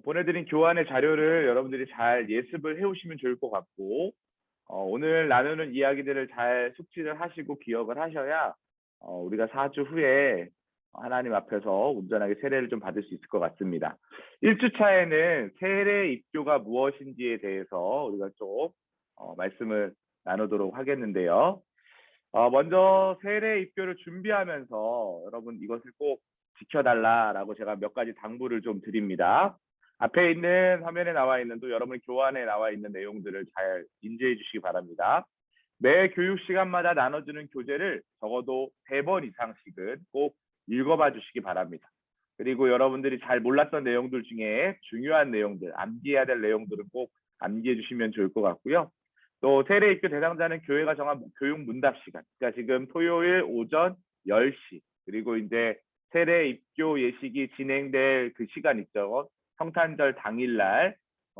보내드린 교환의 자료를 여러분들이 잘 예습을 해오시면 좋을 것 같고, 오늘 나누는 이야기들을 잘 숙지를 하시고 기억을 하셔야 우리가 4주 후에 하나님 앞에서 온전하게 세례를 좀 받을 수 있을 것 같습니다. 1주차에는 세례 입교가 무엇인지에 대해서 우리가 좀 말씀을 나누도록 하겠는데요. 먼저 세례 입교를 준비하면서 여러분 이것을 꼭 지켜달라라고 제가 몇 가지 당부를 좀 드립니다. 앞에 있는 화면에 나와 있는 또 여러분 교환에 나와 있는 내용들을 잘 인지해 주시기 바랍니다. 매 교육 시간마다 나눠주는 교재를 적어도 3번 이상씩은 꼭 읽어봐 주시기 바랍니다. 그리고 여러분들이 잘 몰랐던 내용들 중에 중요한 내용들, 암기해야 될 내용들은 꼭 암기해 주시면 좋을 것 같고요. 또 세례 입교 대상자는 교회가 정한 교육 문답 시간, 그러니까 지금 토요일 오전 10시, 그리고 이제 세례 입교 예식이 진행될 그 시간 있죠. 성탄절 당일날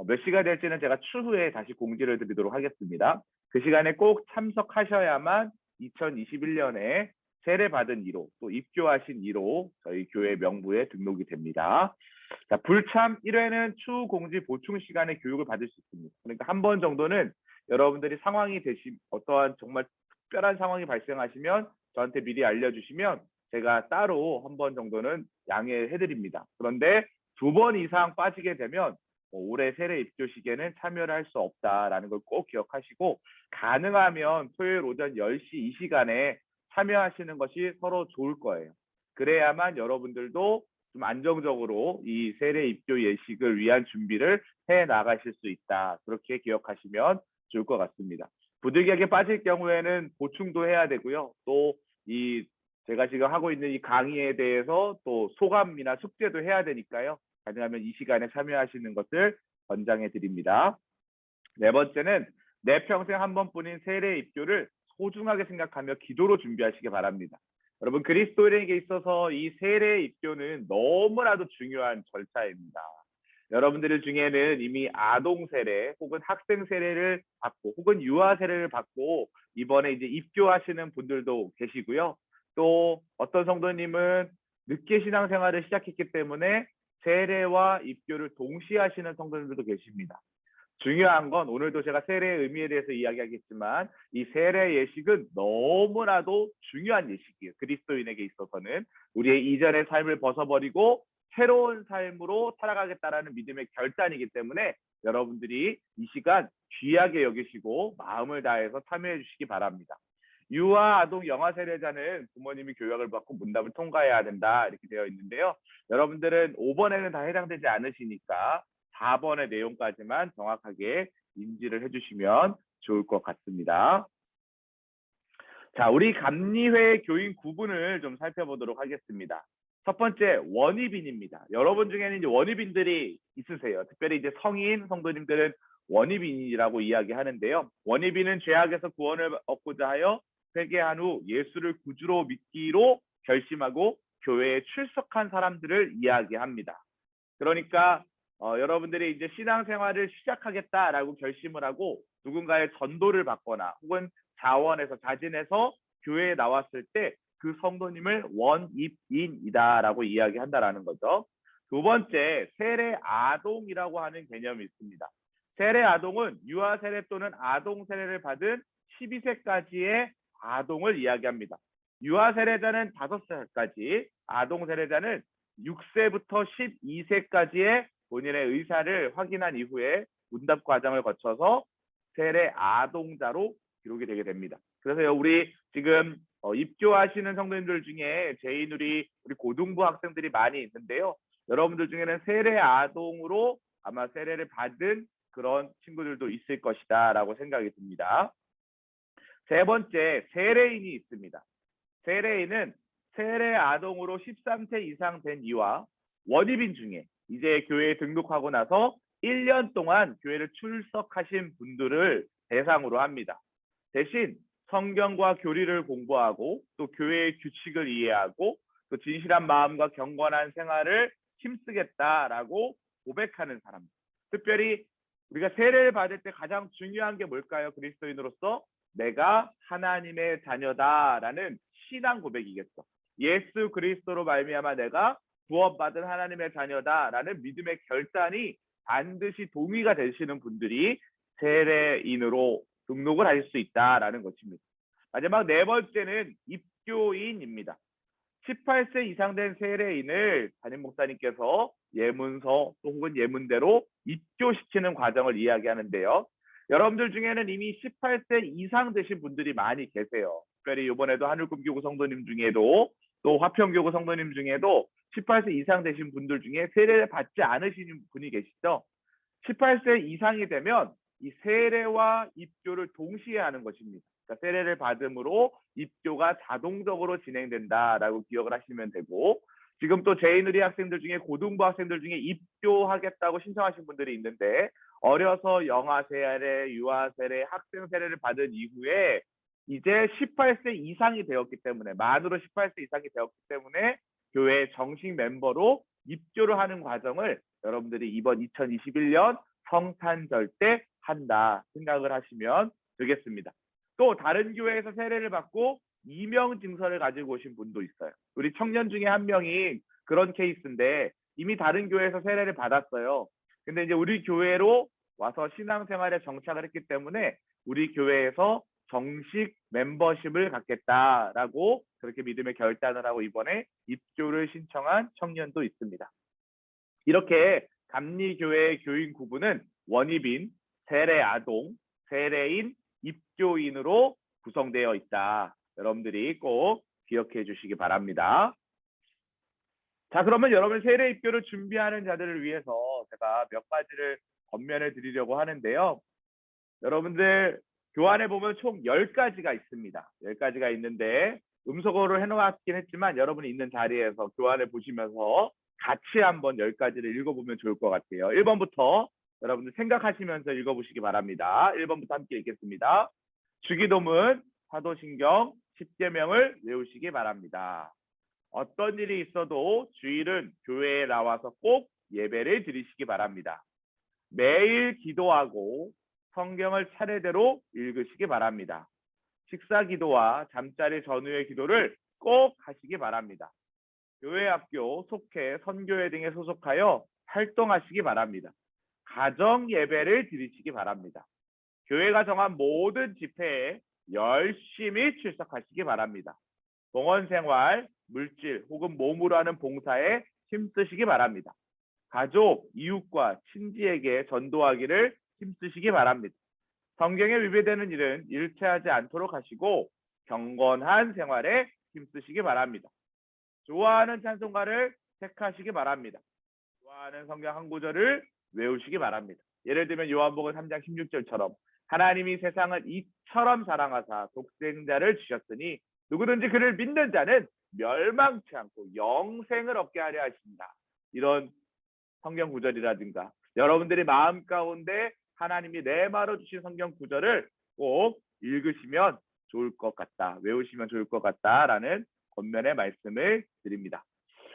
몇 시가 될지는 제가 추후에 다시 공지를 드리도록 하겠습니다. 그 시간에 꼭 참석하셔야만 2021년에 세례 받은 이로 또 입교하신 이로 저희 교회 명부에 등록이 됩니다. 자, 불참 1회는 추후 공지 보충 시간에 교육을 받을 수 있습니다. 그러니까 한 번 정도는 여러분들이 상황이 어떠한 정말 특별한 상황이 발생하시면 저한테 미리 알려주시면 제가 따로 한 번 정도는 양해해 드립니다. 그런데 2번 이상 빠지게 되면 올해 세례 입교식에는 참여를 할 수 없다라는 걸 꼭 기억하시고, 가능하면 토요일 오전 10시 이 시간에 참여하시는 것이 서로 좋을 거예요. 그래야만 여러분들도 좀 안정적으로 이 세례 입교 예식을 위한 준비를 해 나가실 수 있다. 그렇게 기억하시면 좋을 것 같습니다. 부득이하게 빠질 경우에는 보충도 해야 되고요. 또 이 제가 지금 하고 있는 이 강의에 대해서 또 소감이나 숙제도 해야 되니까요. 가능하면 이 시간에 참여하시는 것을 권장해 드립니다. 4번째는 내 평생 한 번뿐인 세례 입교를 소중하게 생각하며 기도로 준비하시기 바랍니다. 여러분, 그리스도인에게 있어서 이 세례 입교는 너무나도 중요한 절차입니다. 여러분들 중에는 이미 아동 세례 혹은 학생 세례를 받고 혹은 유아 세례를 받고 이번에 이제 입교하시는 분들도 계시고요. 또 어떤 성도님은 늦게 신앙생활을 시작했기 때문에 세례와 입교를 동시에 하시는 성도님들도 계십니다. 중요한 건 오늘도 제가 세례의 의미에 대해서 이야기하겠지만 이 세례 예식은 너무나도 중요한 예식이에요. 그리스도인에게 있어서는 우리의 이전의 삶을 벗어버리고 새로운 삶으로 살아가겠다라는 믿음의 결단이기 때문에 여러분들이 이 시간 귀하게 여기시고 마음을 다해서 참여해 주시기 바랍니다. 유아 아동 영아 세례자는 부모님이 교육을 받고 문답을 통과해야 된다 이렇게 되어 있는데요. 여러분들은 5번에는 다 해당되지 않으시니까 4번의 내용까지만 정확하게 인지를 해주시면 좋을 것 같습니다. 자, 우리 감리회 교인 구분을 좀 살펴보도록 하겠습니다. 첫 번째, 원입인입니다. 여러분 중에는 이제 원입인들이 있으세요. 특별히 이제 성인 성도님들은 원입인이라고 이야기하는데요. 원입인은 죄악에서 구원을 얻고자 하여 회개한 후 예수를 구주로 믿기로 결심하고 교회에 출석한 사람들을 이야기합니다. 그러니까 여러분들이 이제 신앙생활을 시작하겠다라고 결심을 하고 누군가의 전도를 받거나 혹은 자원해서 자진해서 교회에 나왔을 때 그 성도님을 원입인이다라고 이야기한다라는 거죠. 2번째, 세례 아동이라고 하는 개념이 있습니다. 세례 아동은 유아 세례 또는 아동 세례를 받은 12세까지의 아동을 이야기합니다. 유아 세례자는 5살까지, 아동 세례자는 6세부터 12세까지의 본인의 의사를 확인한 이후에 문답 과정을 거쳐서 세례 아동자로 기록이 되게 됩니다. 그래서 우리 지금 입교하시는 성도님들 중에 우리 고등부 학생들이 많이 있는데요. 여러분들 중에는 세례 아동으로 아마 세례를 받은 그런 친구들도 있을 것이다 라고 생각이 듭니다. 3번째, 세례인이 있습니다. 세례인은 세례 아동으로 13세 이상 된 이와 원입인 중에 이제 교회에 등록하고 나서 1년 동안 교회를 출석하신 분들을 대상으로 합니다. 대신 성경과 교리를 공부하고 또 교회의 규칙을 이해하고 또 진실한 마음과 경건한 생활을 힘쓰겠다라고 고백하는 사람. 특별히 우리가 세례를 받을 때 가장 중요한 게 뭘까요? 그리스도인으로서 내가 하나님의 자녀다라는 신앙 고백이겠죠. 예수 그리스도로 말미암아 내가 구원받은 하나님의 자녀다라는 믿음의 결단이 반드시 동의가 되시는 분들이 세례인으로 등록을 하실 수 있다라는 것입니다. 마지막 네 번째는 입교인입니다. 18세 이상 된 세례인을 담임 목사님께서 예문서 또 혹은 예문대로 입교시키는 과정을 이야기하는데요. 여러분들 중에는 이미 18세 이상 되신 분들이 많이 계세요. 특별히 이번에도 하늘꿈교구 성도님 중에도 또 화평교구 성도님 중에도 18세 이상 되신 분들 중에 세례를 받지 않으시는 분이 계시죠. 18세 이상이 되면 이 세례와 입교를 동시에 하는 것입니다. 그러니까 세례를 받음으로 입교가 자동적으로 진행된다라고 기억을 하시면 되고, 지금 또 제1의리 학생들 중에 고등부 학생들 중에 입교하겠다고 신청하신 분들이 있는데 어려서 영아 세례, 유아 세례, 학생 세례를 받은 이후에 이제 18세 이상이 되었기 때문에 만으로 18세 이상이 되었기 때문에 교회 정식 멤버로 입교를 하는 과정을 여러분들이 이번 2021년 성탄절 때 한다 생각을 하시면 되겠습니다. 또 다른 교회에서 세례를 받고 이명 증서를 가지고 오신 분도 있어요. 우리 청년 중에 한 명이 그런 케이스인데 이미 다른 교회에서 세례를 받았어요. 근데 이제 우리 교회로 와서 신앙생활에 정착을 했기 때문에 우리 교회에서 정식 멤버십을 갖겠다라고 그렇게 믿음의 결단을 하고 이번에 입교를 신청한 청년도 있습니다. 이렇게 감리교회의 교인 구분은 원입인, 세례아동, 세례인, 입교인으로 구성되어 있다. 여러분들이 꼭 기억해 주시기 바랍니다. 자, 그러면 여러분 세례 입교를 준비하는 자들을 위해서 제가 몇 가지를 권면을 드리려고 하는데요. 여러분들 교환에 보면 총 10가지가 있습니다. 10가지가 있는데 음성어로 해놓았긴 했지만 여러분이 있는 자리에서 교환을 보시면서 같이 한번 10가지를 읽어보면 좋을 것 같아요. 1번부터 여러분들 생각하시면서 읽어보시기 바랍니다. 1번부터 함께 읽겠습니다. 주기도문, 사도신경, 10계명을 외우시기 바랍니다. 어떤 일이 있어도 주일은 교회에 나와서 꼭 예배를 드리시기 바랍니다. 매일 기도하고 성경을 차례대로 읽으시기 바랍니다. 식사 기도와 잠자리 전후의 기도를 꼭 하시기 바랍니다. 교회 학교, 속회, 선교회 등에 소속하여 활동하시기 바랍니다. 가정 예배를 드리시기 바랍니다. 교회가 정한 모든 집회에 열심히 출석하시기 바랍니다. 봉헌생활, 물질 혹은 몸으로 하는 봉사에 힘쓰시기 바랍니다. 가족, 이웃과 친지에게 전도하기를 힘쓰시기 바랍니다. 성경에 위배되는 일은 일체하지 않도록 하시고 경건한 생활에 힘쓰시기 바랍니다. 좋아하는 찬송가를 택하시기 바랍니다. 좋아하는 성경 한 구절을 외우시기 바랍니다. 예를 들면 요한복음 3장 16절처럼 하나님이 세상을 이처럼 사랑하사 독생자를 주셨으니 누구든지 그를 믿는 자는 멸망치 않고 영생을 얻게 하려 하십니다. 이런 성경 구절이라든가 여러분들이 마음 가운데 하나님이 내말로 주신 성경 구절을 꼭 읽으시면 좋을 것 같다. 외우시면 좋을 것 같다라는 권면의 말씀을 드립니다.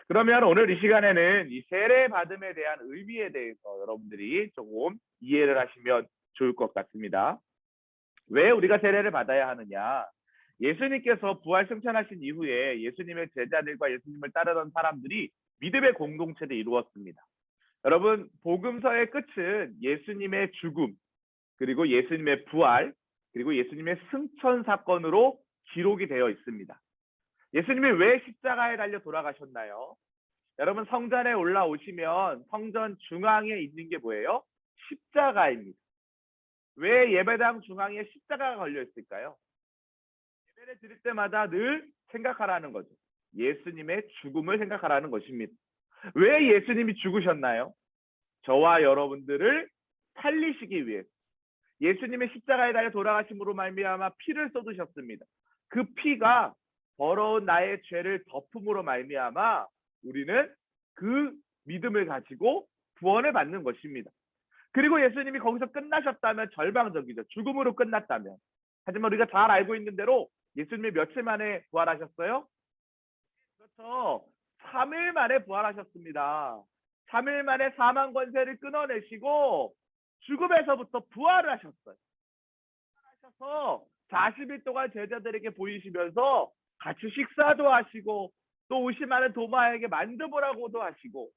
그러면 오늘 이 시간에는 이 세례 받음에 대한 의미에 대해서 여러분들이 조금 이해를 하시면 좋을 것 같습니다. 왜 우리가 세례를 받아야 하느냐? 예수님께서 부활 승천하신 이후에 예수님의 제자들과 예수님을 따르던 사람들이 믿음의 공동체를 이루었습니다. 여러분, 복음서의 끝은 예수님의 죽음, 그리고 예수님의 부활, 그리고 예수님의 승천 사건으로 기록이 되어 있습니다. 예수님이 왜 십자가에 달려 돌아가셨나요? 여러분, 성전에 올라오시면 성전 중앙에 있는 게 뭐예요? 십자가입니다. 왜 예배당 중앙에 십자가가 걸려 있을까요? 예배를 드릴 때마다 늘 생각하라는 거죠. 예수님의 죽음을 생각하라는 것입니다. 왜 예수님이 죽으셨나요? 저와 여러분들을 살리시기 위해 예수님의 십자가에 달려 돌아가심으로 말미암아 피를 쏟으셨습니다. 그 피가 더러운 나의 죄를 덮음으로 말미암아 우리는 그 믿음을 가지고 구원을 받는 것입니다. 그리고 예수님이 거기서 끝나셨다면 절망적이죠. 죽음으로 끝났다면. 하지만 우리가 잘 알고 있는 대로 예수님이 며칠 만에 부활하셨어요? 그렇죠. 3일 만에 부활하셨습니다. 3일 만에 사망 권세를 끊어내시고 죽음에서부터 부활을 하셨어요. 부활하셔서 40일 동안 제자들에게 보이시면서 같이 식사도 하시고 또 의심하는 도마에게 만져보라고도 하시고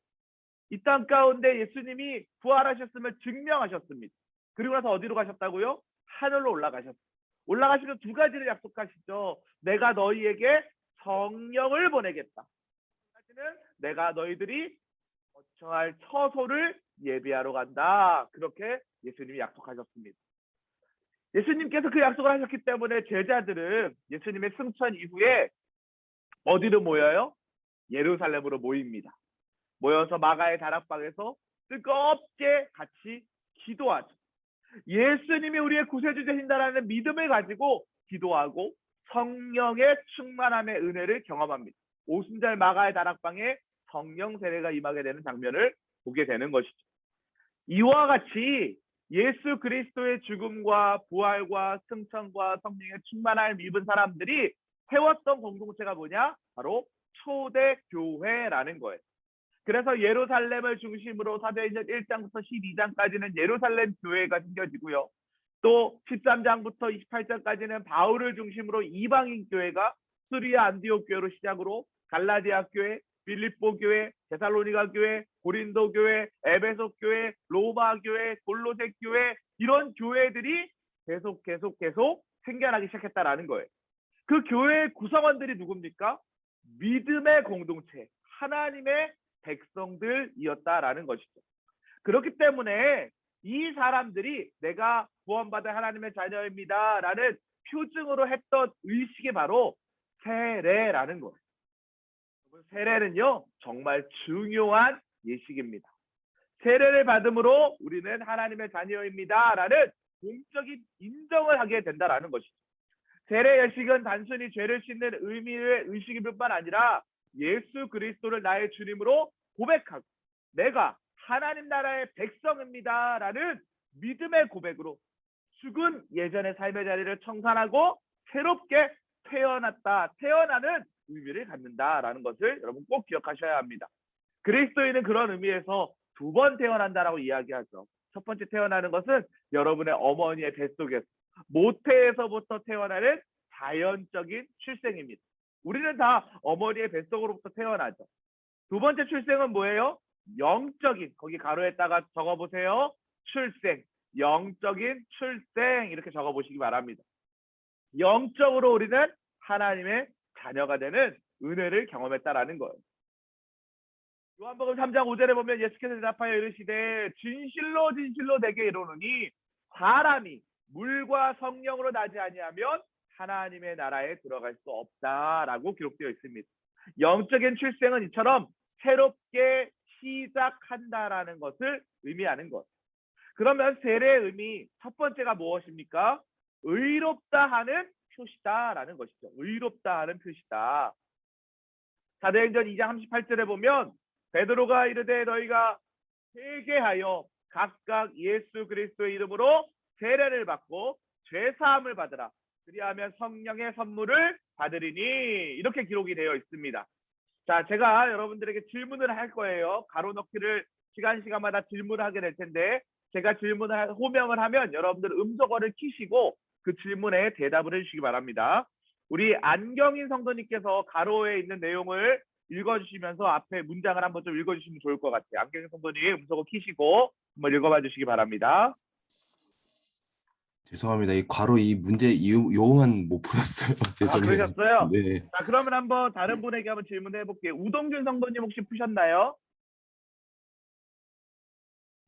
이 땅 가운데 예수님이 부활하셨음을 증명하셨습니다. 그리고 나서 어디로 가셨다고요? 하늘로 올라가셨습니다. 올라가시면 두 가지를 약속하시죠. 내가 너희에게 성령을 보내겠다. 하지는 내가 너희들이 거처할 처소를 예비하러 간다. 그렇게 예수님이 약속하셨습니다. 예수님께서 그 약속을 하셨기 때문에 제자들은 예수님의 승천 이후에 어디로 모여요? 예루살렘으로 모입니다. 모여서 마가의 다락방에서 뜨겁게 같이 기도하죠. 예수님이 우리의 구세주 되신다라는 믿음을 가지고 기도하고 성령의 충만함의 은혜를 경험합니다. 오순절 마가의 다락방에 성령 세례가 임하게 되는 장면을 보게 되는 것이죠. 이와 같이 예수 그리스도의 죽음과 부활과 승천과 성령의 충만함을 입은 사람들이 세웠던 공동체가 뭐냐? 바로 초대교회라는 거예요. 그래서 예루살렘을 중심으로 사도행전 1장부터 12장까지는 예루살렘 교회가 생겨지고요. 또 13장부터 28장까지는 바울을 중심으로 이방인 교회가 수리아 안디옥 교회로 시작으로 갈라디아 교회, 빌립보 교회, 데살로니가 교회, 고린도 교회, 에베소 교회, 로마 교회, 골로새 교회 이런 교회들이 계속 생겨나기 시작했다라는 거예요. 그 교회의 구성원들이 누굽니까? 믿음의 공동체, 하나님의 백성들이었다라는 것이죠. 그렇기 때문에 이 사람들이 내가 구원받은 하나님의 자녀입니다 라는 표징으로 했던 의식이 바로 세례라는 거예요. 세례는요 정말 중요한 예식입니다. 세례를 받음으로 우리는 하나님의 자녀입니다 라는 공적인 인정을 하게 된다는 것이죠. 세례 예식은 단순히 죄를 씻는 의미의 의식일 뿐만 아니라 예수 그리스도를 나의 주님으로 고백하고 내가 하나님 나라의 백성입니다 라는 믿음의 고백으로 죽은 예전의 삶의 자리를 청산하고 새롭게 태어나는 의미를 갖는다라는 것을 여러분 꼭 기억하셔야 합니다. 그리스도인은 그런 의미에서 두 번 태어난다라고 이야기하죠. 첫 번째 태어나는 것은 여러분의 어머니의 뱃속에서 모태에서부터 태어나는 자연적인 출생입니다. 우리는 다 어머니의 뱃속으로부터 태어나죠. 두 번째 출생은 뭐예요? 영적인, 거기 가로에다가 적어보세요. 출생, 영적인 출생 이렇게 적어보시기 바랍니다. 영적으로 우리는 하나님의 자녀가 되는 은혜를 경험했다라는 거예요. 요한복음 3장 5절에 보면 예수께서 대답하여 이르시되 진실로 내게 이르노니 사람이 물과 성령으로 나지 아니하면 하나님의 나라에 들어갈 수 없다라고 기록되어 있습니다. 영적인 출생은 이처럼 새롭게 시작한다라는 것을 의미하는 것. 그러면 세례의 의미 첫 번째가 무엇입니까? 의롭다 하는 표시다라는 것이죠. 의롭다 하는 표시다. 사도행전 2장 38절에 보면 베드로가 이르되 너희가 회개하여 각각 예수 그리스도의 이름으로 세례를 받고 죄사함을 받으라. 그리하면 성령의 선물을 받으리니 이렇게 기록이 되어 있습니다. 자, 제가 여러분들에게 질문을 할 거예요. 가로넣기를 시간마다 질문을 하게 될 텐데 제가 호명을 하면 여러분들 음소거를 키시고 그 질문에 대답을 해주시기 바랍니다. 우리 안경인 성도님께서 가로에 있는 내용을 읽어주시면서 앞에 문장을 한번 좀 읽어주시면 좋을 것 같아요. 안경인 성도님 음소거 키시고 한번 읽어봐 주시기 바랍니다. 죄송합니다. 이 괄호 이 문제 요만 못 풀었어요. 죄송해요. 그러셨어요? 네. 자, 그러면 한번 다른 분에게 한번 질문해 볼게요. 우동균 성도님 혹시 푸셨나요?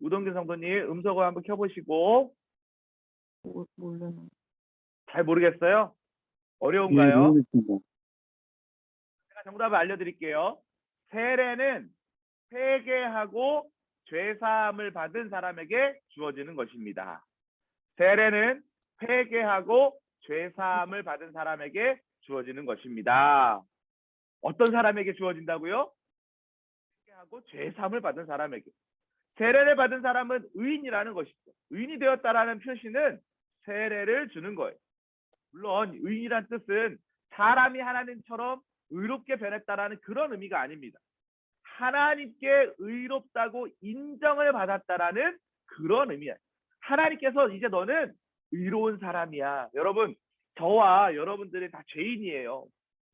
우동균 성도님 음소거 한번 켜보시고. 모르는. 잘 모르겠어요? 어려운가요? 모르겠습니다. 제가 정답을 알려드릴게요. 세례는 회개하고 죄사함을 받은 사람에게 주어지는 것입니다. 세례는 회개하고 죄사함을 받은 사람에게 주어지는 것입니다. 어떤 사람에게 주어진다고요? 회개하고 죄사함을 받은 사람에게. 세례를 받은 사람은 의인이라는 것이죠. 의인이 되었다라는 표시는 세례를 주는 거예요. 물론 의인이란 뜻은 사람이 하나님처럼 의롭게 변했다라는 그런 의미가 아닙니다. 하나님께 의롭다고 인정을 받았다라는 그런 의미예요. 하나님께서 이제 너는 의로운 사람이야. 여러분, 저와 여러분들이 다 죄인이에요.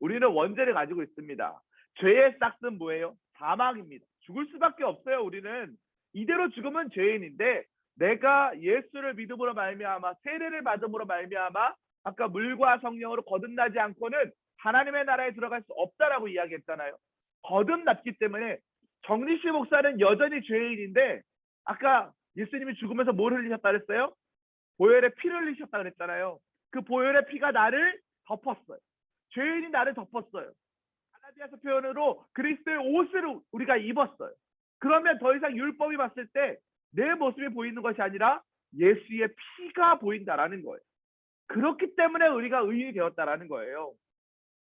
우리는 원죄를 가지고 있습니다. 죄의 싹은 뭐예요? 사망입니다. 죽을 수밖에 없어요. 우리는 이대로 죽으면 죄인인데 내가 예수를 믿음으로 말미암아 세례를 받음으로 말미암아 아까 물과 성령으로 거듭나지 않고는 하나님의 나라에 들어갈 수 없다라고 이야기했잖아요. 거듭났기 때문에 정리씨 목사는 여전히 죄인인데 아까 예수님이 죽으면서 뭘 흘리셨다 그랬어요? 보혈의 피를 흘리셨다 그랬잖아요. 그 보혈의 피가 나를 덮었어요. 죄인이 나를 덮었어요. 갈라디아서 표현으로 그리스도의 옷을 우리가 입었어요. 그러면 더 이상 율법이 봤을 때 내 모습이 보이는 것이 아니라 예수의 피가 보인다라는 거예요. 그렇기 때문에 우리가 의인이 되었다라는 거예요.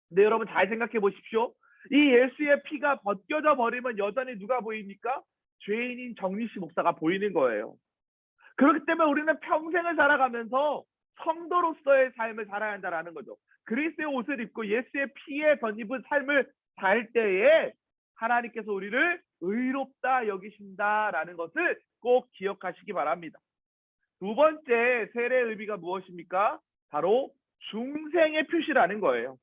근데 여러분 잘 생각해 보십시오. 이 예수의 피가 벗겨져 버리면 여전히 누가 보입니까? 죄인인 정리씨 목사가 보이는 거예요. 그렇기 때문에 우리는 평생을 살아가면서 성도로서의 삶을 살아야 한다는 거죠. 그리스도의 옷을 입고 예수의 피에 덧입은 삶을 살 때에 하나님께서 우리를 의롭다 여기신다라는 것을 꼭 기억하시기 바랍니다. 두 번째 세례의 의미가 무엇입니까? 바로 중생의 표시라는 거예요.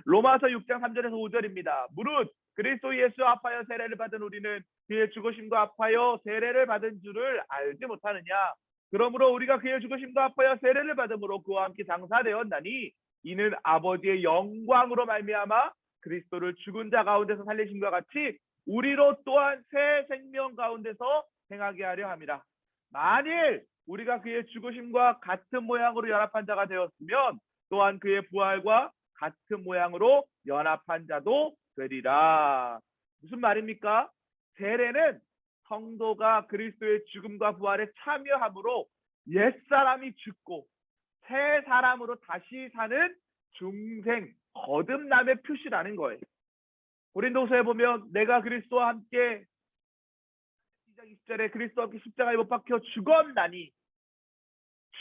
로마서 6장 3절에서 5절입니다. 무릇 그리스도 예수 합하여 세례를 받은 우리는 그의 죽으심과 합하여 세례를 받은 줄을 알지 못하느냐. 그러므로 우리가 그의 죽으심과 합하여 세례를 받음으로 그와 함께 장사되었나니 이는 아버지의 영광으로 말미암아 그리스도를 죽은 자 가운데서 살리심과 같이 우리로 또한 새 생명 가운데서 행하게 하려 함이라. 만일 우리가 그의 죽으심과 같은 모양으로 연합한 자가 되었으면 또한 그의 부활과 같은 모양으로 연합한 자도 되리라. 무슨 말입니까? 세례는 성도가 그리스도의 죽음과 부활에 참여함으로 옛사람이 죽고 새 사람으로 다시 사는 중생, 거듭남의 표시라는 거예요. 고린도서에 보면 내가 그리스도와 함께 2장 20절에 그리스도와 함께 십자가에 못 박혀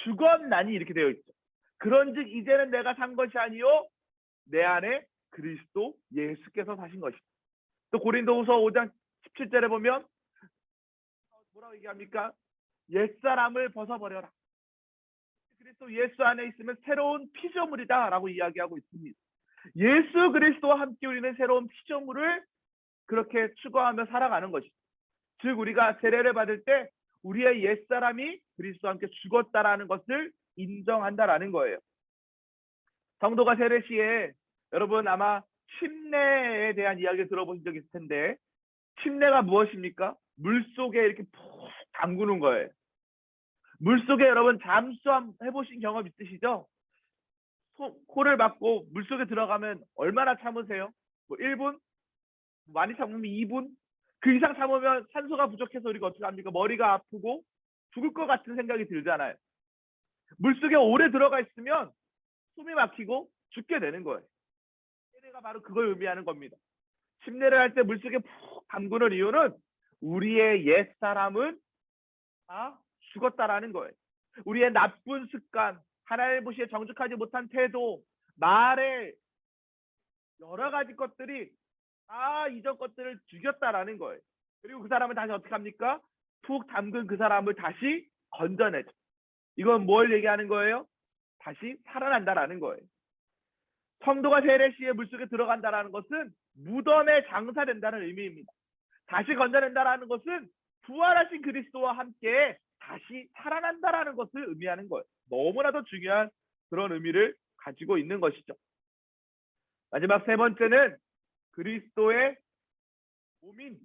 죽었나니 이렇게 되어 있죠. 그런즉 이제는 내가 산 것이 아니요 내 안에 그리스도 예수께서 사신 것이다. 또 고린도후서 5장 17절에 보면 뭐라고 얘기합니까? 옛사람을 벗어버려라. 그리스도 예수 안에 있으면 새로운 피조물이다 라고 이야기하고 있습니다. 예수 그리스도와 함께 우리는 새로운 피조물을 그렇게 추구하며 살아가는 것이죠. 즉 우리가 세례를 받을 때 우리의 옛사람이 그리스도와 함께 죽었다라는 것을 인정한다라는 거예요. 성도가 세례 시에 여러분 아마 침례에 대한 이야기를 들어보신 적 있을 텐데 침례가 무엇입니까? 물속에 이렇게 푹 담그는 거예요. 물속에 여러분 잠수함 해보신 경험 있으시죠? 코를 막고 물속에 들어가면 얼마나 참으세요? 뭐 1분? 많이 참으면 2분? 그 이상 참으면 산소가 부족해서 우리가 어떻게 합니까? 머리가 아프고 죽을 것 같은 생각이 들잖아요. 물속에 오래 들어가 있으면 숨이 막히고 죽게 되는 거예요. 세례가 바로 그걸 의미하는 겁니다. 침례를 할 때 물속에 푹 담그는 이유는 우리의 옛사람은 다 죽었다라는 거예요. 우리의 나쁜 습관, 하나님 보시기에 정직하지 못한 태도, 말의 여러 가지 것들이 다 이전 것들을 죽였다라는 거예요. 그리고 그 사람은 다시 어떻게 합니까? 푹 담근 그 사람을 다시 건져내죠. 이건 뭘 얘기하는 거예요? 다시 살아난다라는 거예요. 성도가 세례 시에 물속에 들어간다라는 것은 무덤에 장사된다는 의미입니다. 다시 건져낸다라는 것은 부활하신 그리스도와 함께 다시 살아난다라는 것을 의미하는 거예요. 너무나도 중요한 그런 의미를 가지고 있는 것이죠. 마지막 세 번째는 그리스도의 몸인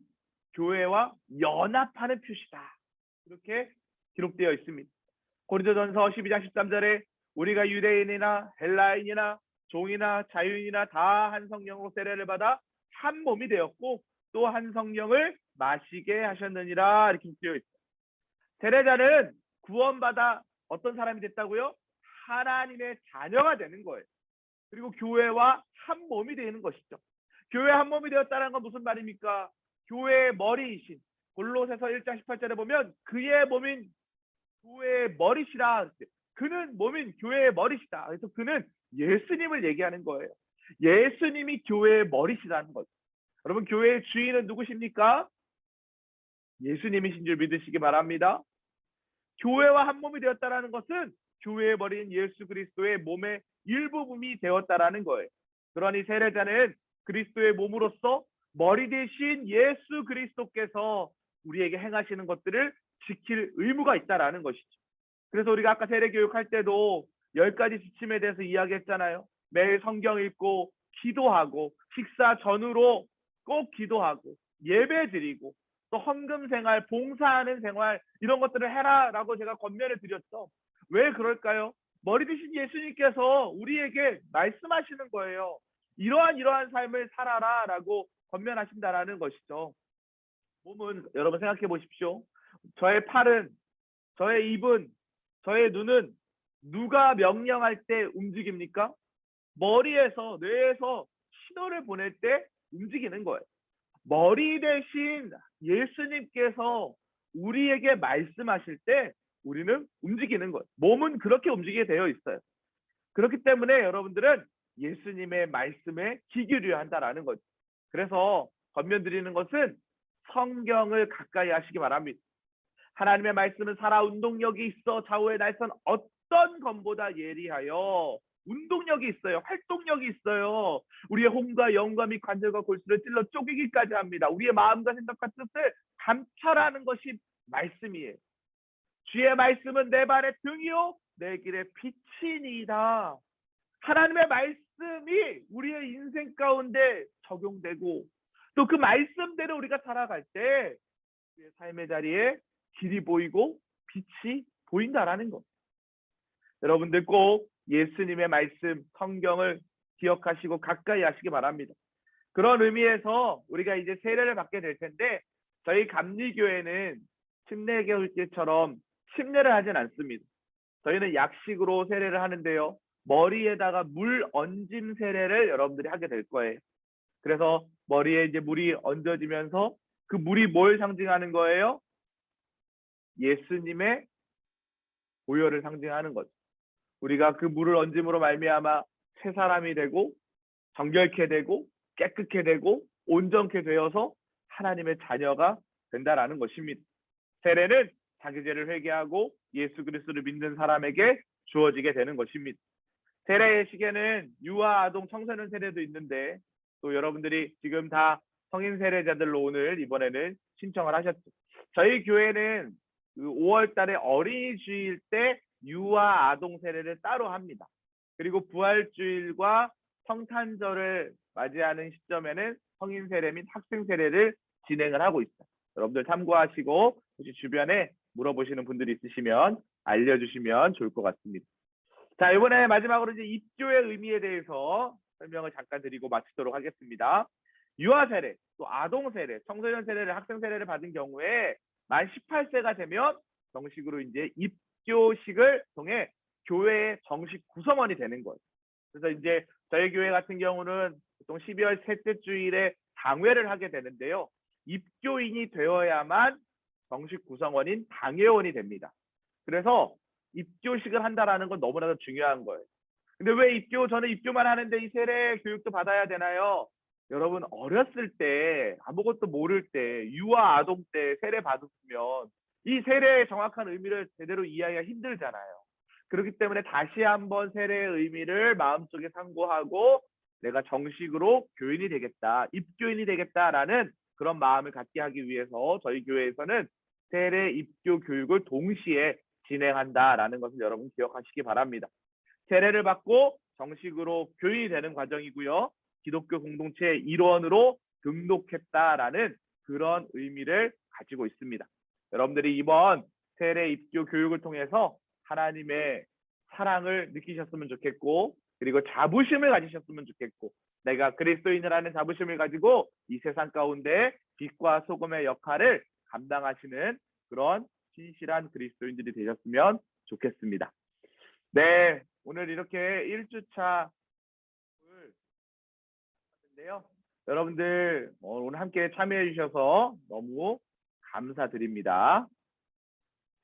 교회와 연합하는 표시다. 이렇게 기록되어 있습니다. 고린도전서 12장 13절에 우리가 유대인이나 헬라인이나 종이나 자유인이나 다 한 성령으로 세례를 받아 한 몸이 되었고 또 한 성령을 마시게 하셨느니라 이렇게 되어 있어요. 세례자는 구원받아 어떤 사람이 됐다고요? 하나님의 자녀가 되는 거예요. 그리고 교회와 한 몸이 되는 것이죠. 교회 한 몸이 되었다는 건 무슨 말입니까? 교회의 머리이신 골로새서 1장 18절에 보면 그의 몸인 교회의 머리시라. 그는 몸인 교회의 머리시다. 그래서 그는 예수님을 얘기하는 거예요. 예수님이 교회의 머리시라는 거죠. 여러분 교회의 주인은 누구십니까? 예수님이신 줄 믿으시기 바랍니다. 교회와 한 몸이 되었다라는 것은 교회의 머리인 예수 그리스도의 몸의 일부분이 되었다라는 거예요. 그러니 세례자는 그리스도의 몸으로서 머리 대신 예수 그리스도께서 우리에게 행하시는 것들을 지킬 의무가 있다라는 것이죠. 그래서 우리가 아까 세례 교육할 때도 10가지 지침에 대해서 이야기했잖아요. 매일 성경 읽고 기도하고 식사 전후로 꼭 기도하고 예배 드리고 또 헌금 생활, 봉사하는 생활 이런 것들을 해라라고 제가 권면을 드렸죠. 왜 그럴까요? 머리 대신 예수님께서 우리에게 말씀하시는 거예요. 이러한 삶을 살아라라고 권면하신다라는 것이죠. 몸은 여러분 생각해 보십시오. 저의 팔은, 저의 입은, 저의 눈은 누가 명령할 때 움직입니까? 머리에서, 뇌에서 신호를 보낼 때 움직이는 거예요. 머리 대신 예수님께서 우리에게 말씀하실 때 우리는 움직이는 거예요. 몸은 그렇게 움직이게 되어 있어요. 그렇기 때문에 여러분들은 예수님의 말씀에 귀 기울여야 한다라는 거죠. 그래서 권면드리는 것은 성경을 가까이 하시기 바랍니다. 하나님의 말씀은 살아 운동력이 있어 좌우의 날선 어떤 검보다 예리하여 운동력이 있어요. 활동력이 있어요. 우리의 혼과 영과 및 관절과 골수를 찔러 쪼개기까지 합니다. 우리의 마음과 생각과 뜻을 감찰하는 것이 말씀이에요. 주의 말씀은 내 발의 등이요 내 길의 빛이니이다. 하나님의 말씀이 우리의 인생 가운데 적용되고 또 그 말씀대로 우리가 살아갈 때 우리의 삶의 자리에 길이 보이고 빛이 보인다라는 것. 여러분들 꼭 예수님의 말씀, 성경을 기억하시고 가까이 하시기 바랍니다. 그런 의미에서 우리가 이제 세례를 받게 될 텐데 저희 감리교회는 침례교회처럼 침례를 하진 않습니다. 저희는 약식으로 세례를 하는데요. 머리에다가 물 얹임 세례를 여러분들이 하게 될 거예요. 그래서 머리에 이제 물이 얹어지면서 그 물이 뭘 상징하는 거예요? 예수님의 보혈을 상징하는 거죠. 우리가 그 물을 얹음으로 말미암아 새 사람이 되고 정결케 되고 깨끗게 되고 온전케 되어서 하나님의 자녀가 된다라는 것입니다. 세례는 자기 죄를 회개하고 예수 그리스도를 믿는 사람에게 주어지게 되는 것입니다. 세례의 시계는 유아, 아동, 청소년 세례도 있는데 또 여러분들이 지금 다 성인 세례자들로 오늘 이번에는 신청을 하셨죠. 저희 교회는 5월 달에 어린이 주일 때 유아, 아동 세례를 따로 합니다. 그리고 부활주일과 성탄절을 맞이하는 시점에는 성인 세례 및 학생 세례를 진행을 하고 있어요. 여러분들 참고하시고 혹시 주변에 물어보시는 분들이 있으시면 알려주시면 좋을 것 같습니다. 자, 이번에 마지막으로 이제 입교의 의미에 대해서 설명을 잠깐 드리고 마치도록 하겠습니다. 유아 세례, 또 아동 세례, 청소년 세례를 학생 세례를 받은 경우에 만 18세가 되면 정식으로 이제 입교식을 통해 교회의 정식 구성원이 되는 거예요. 그래서 이제 저희 교회 같은 경우는 보통 12월 셋째 주일에 당회를 하게 되는데요. 입교인이 되어야만 정식 구성원인 당회원이 됩니다. 그래서 입교식을 한다라는 건 너무나도 중요한 거예요. 근데 왜 저는 입교만 하는데 이 세례 교육도 받아야 되나요? 여러분 어렸을 때 아무것도 모를 때 유아 아동 때 세례 받았으면 이 세례의 정확한 의미를 제대로 이해하기가 힘들잖아요. 그렇기 때문에 다시 한번 세례의 의미를 마음속에 상고하고 내가 정식으로 교인이 되겠다, 입교인이 되겠다라는 그런 마음을 갖게 하기 위해서 저희 교회에서는 세례 입교 교육을 동시에 진행한다라는 것을 여러분 기억하시기 바랍니다. 세례를 받고 정식으로 교인이 되는 과정이고요. 기독교 공동체의 일원으로 등록했다라는 그런 의미를 가지고 있습니다. 여러분들이 이번 세례 입교 교육을 통해서 하나님의 사랑을 느끼셨으면 좋겠고 그리고 자부심을 가지셨으면 좋겠고 내가 그리스도인이라는 자부심을 가지고 이 세상 가운데 빛과 소금의 역할을 감당하시는 그런 신실한 그리스도인들이 되셨으면 좋겠습니다. 네, 오늘 이렇게 1주차 인데요. 여러분들 오늘 함께 참여해 주셔서 너무 감사드립니다.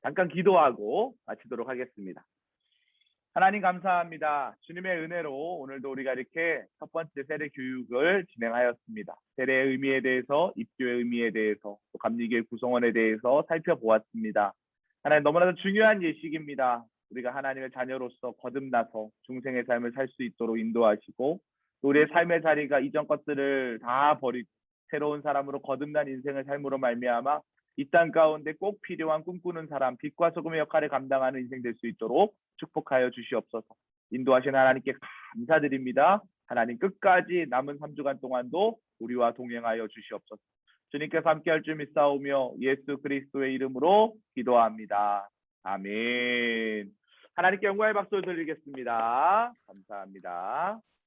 잠깐 기도하고 마치도록 하겠습니다. 하나님 감사합니다. 주님의 은혜로 오늘도 우리가 이렇게 첫 번째 세례 교육을 진행하였습니다. 세례의 의미에 대해서, 입교의 의미에 대해서, 또 감리교회 구성원에 대해서 살펴보았습니다. 하나님 너무나도 중요한 예식입니다. 우리가 하나님의 자녀로서 거듭나서 중생의 삶을 살 수 있도록 인도하시고 또 우리의 삶의 자리가 이전 것들을 다 버리고 새로운 사람으로 거듭난 인생을 삶으로 말미암아 이 땅 가운데 꼭 필요한 꿈꾸는 사람, 빛과 소금의 역할을 감당하는 인생 될 수 있도록 축복하여 주시옵소서. 인도하신 하나님께 감사드립니다. 하나님 끝까지 남은 3주간 동안도 우리와 동행하여 주시옵소서. 주님께서 함께할 줄 믿사오며 예수 그리스도의 이름으로 기도합니다. 아멘. 하나님께 영광의 박수를 드리겠습니다. 감사합니다.